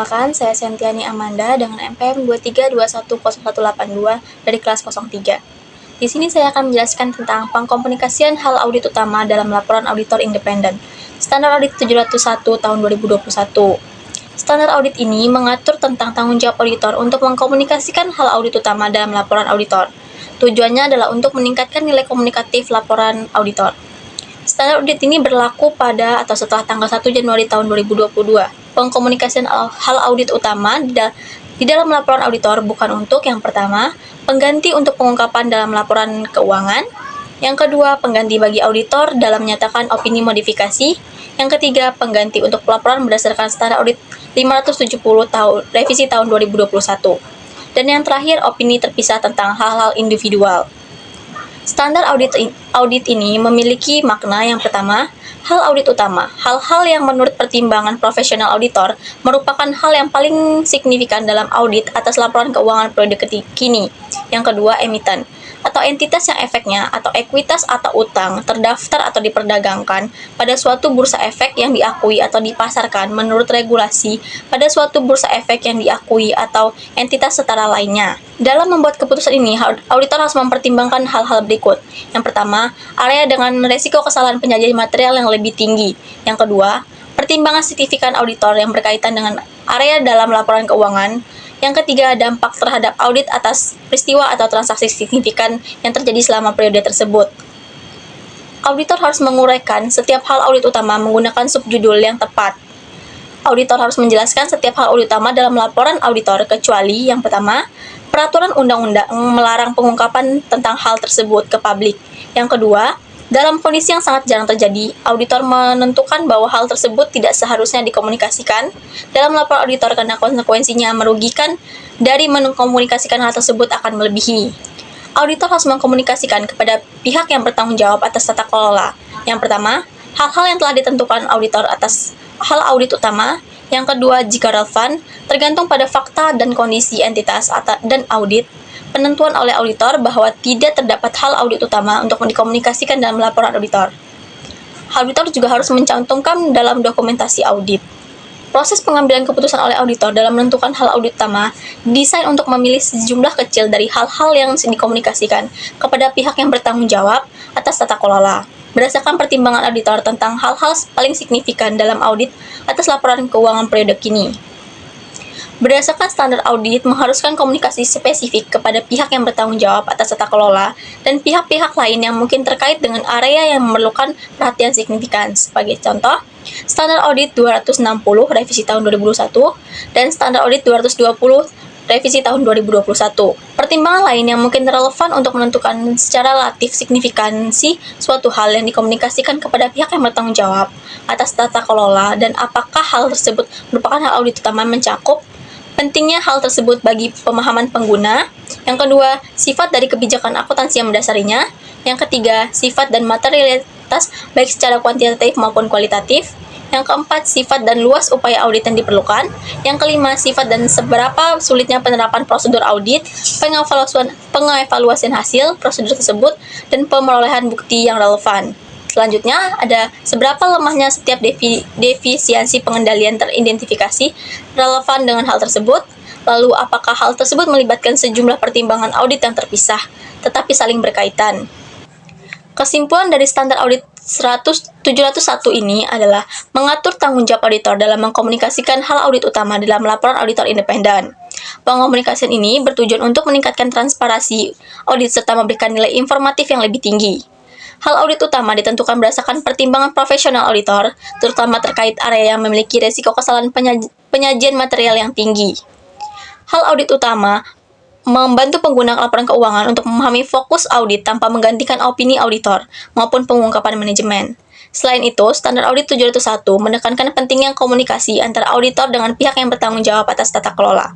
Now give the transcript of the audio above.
Perkenalkan, saya Sentiani Amanda dengan NPM 23210182 dari kelas 03. Di sini saya akan menjelaskan tentang pengkomunikasian hal audit utama dalam laporan auditor independen. Standar Audit 701 tahun 2021. Standar audit ini mengatur tentang tanggung jawab auditor untuk mengkomunikasikan hal audit utama dalam laporan auditor. Tujuannya adalah untuk meningkatkan nilai komunikatif laporan auditor. Standar audit ini berlaku pada atau setelah tanggal 1 Januari tahun 2022. Pengkomunikasian hal audit utama di dalam laporan auditor bukan untuk yang pertama, pengganti untuk pengungkapan dalam laporan keuangan, yang kedua, pengganti bagi auditor dalam menyatakan opini modifikasi, yang ketiga, pengganti untuk pelaporan berdasarkan standar audit 570 revisi tahun 2021, dan yang terakhir, opini terpisah tentang hal-hal individual. Standar audit ini memiliki makna yang pertama, hal audit utama. Hal-hal yang menurut pertimbangan profesional auditor merupakan hal yang paling signifikan dalam audit atas laporan keuangan periode kini. Yang kedua, emiten atau entitas yang efeknya atau ekuitas atau utang terdaftar atau diperdagangkan pada suatu bursa efek yang diakui atau dipasarkan menurut regulasi pada suatu bursa efek yang diakui atau entitas setara lainnya. Dalam membuat keputusan ini, auditor harus mempertimbangkan hal-hal berikut. Yang pertama, area dengan resiko kesalahan penyajian material yang lebih tinggi. Yang kedua, pertimbangan signifikan auditor yang berkaitan dengan area dalam laporan keuangan. Yang ketiga, dampak terhadap audit atas peristiwa atau transaksi signifikan yang terjadi selama periode tersebut. Auditor harus menguraikan setiap hal audit utama menggunakan subjudul yang tepat. Auditor harus menjelaskan setiap hal audit utama dalam laporan auditor kecuali yang pertama, peraturan undang-undang melarang pengungkapan tentang hal tersebut ke publik. Yang kedua, dalam kondisi yang sangat jarang terjadi, auditor menentukan bahwa hal tersebut tidak seharusnya dikomunikasikan dalam laporan auditor karena konsekuensinya merugikan dari mengkomunikasikan hal tersebut akan melebihi. Auditor harus mengkomunikasikan kepada pihak yang bertanggung jawab atas tata kelola. Yang pertama, hal-hal yang telah ditentukan auditor atas hal audit utama. Yang kedua, jika relevan, tergantung pada fakta dan kondisi entitas dan audit, penentuan oleh auditor bahwa tidak terdapat hal audit utama untuk dikomunikasikan dalam laporan auditor. Auditor juga harus mencantumkan dalam dokumentasi audit. Proses pengambilan keputusan oleh auditor dalam menentukan hal audit utama didesain untuk memilih sejumlah kecil dari hal-hal yang dikomunikasikan kepada pihak yang bertanggung jawab atas tata kelola. Berdasarkan pertimbangan auditor tentang hal-hal paling signifikan dalam audit atas laporan keuangan periode kini. Berdasarkan standar audit mengharuskan komunikasi spesifik kepada pihak yang bertanggung jawab atas tata kelola dan pihak-pihak lain yang mungkin terkait dengan area yang memerlukan perhatian signifikan. Sebagai contoh, standar audit 260 revisi tahun 2021 dan standar audit 220 revisi tahun 2021. Pertimbangan lain yang mungkin relevan untuk menentukan secara relatif signifikansi suatu hal yang dikomunikasikan kepada pihak yang bertanggung jawab atas tata kelola dan apakah hal tersebut merupakan hal audit utama mencakup pentingnya hal tersebut bagi pemahaman pengguna. Yang kedua, sifat dari kebijakan akuntansi yang mendasarinya. Yang ketiga, sifat dan materialitas baik secara kuantitatif maupun kualitatif. Yang keempat, sifat dan luas upaya audit yang diperlukan. Yang kelima, sifat dan seberapa sulitnya penerapan prosedur audit, pengevaluasian hasil prosedur tersebut, dan pemerolehan bukti yang relevan. Selanjutnya, ada seberapa lemahnya setiap defisiensi pengendalian teridentifikasi relevan dengan hal tersebut. Lalu, apakah hal tersebut melibatkan sejumlah pertimbangan audit yang terpisah, tetapi saling berkaitan. Kesimpulan dari standar audit 701 ini adalah mengatur tanggung jawab auditor dalam mengkomunikasikan hal audit utama dalam laporan auditor independen. Pengkomunikasian ini bertujuan untuk meningkatkan transparansi audit serta memberikan nilai informatif yang lebih tinggi. Hal audit utama ditentukan berdasarkan pertimbangan profesional auditor, terutama terkait area yang memiliki risiko kesalahan penyajian material yang tinggi. Hal audit utama membantu pengguna laporan keuangan untuk memahami fokus audit tanpa menggantikan opini auditor maupun pengungkapan manajemen. Selain itu, standar audit 701 menekankan pentingnya komunikasi antara auditor dengan pihak yang bertanggung jawab atas tata kelola.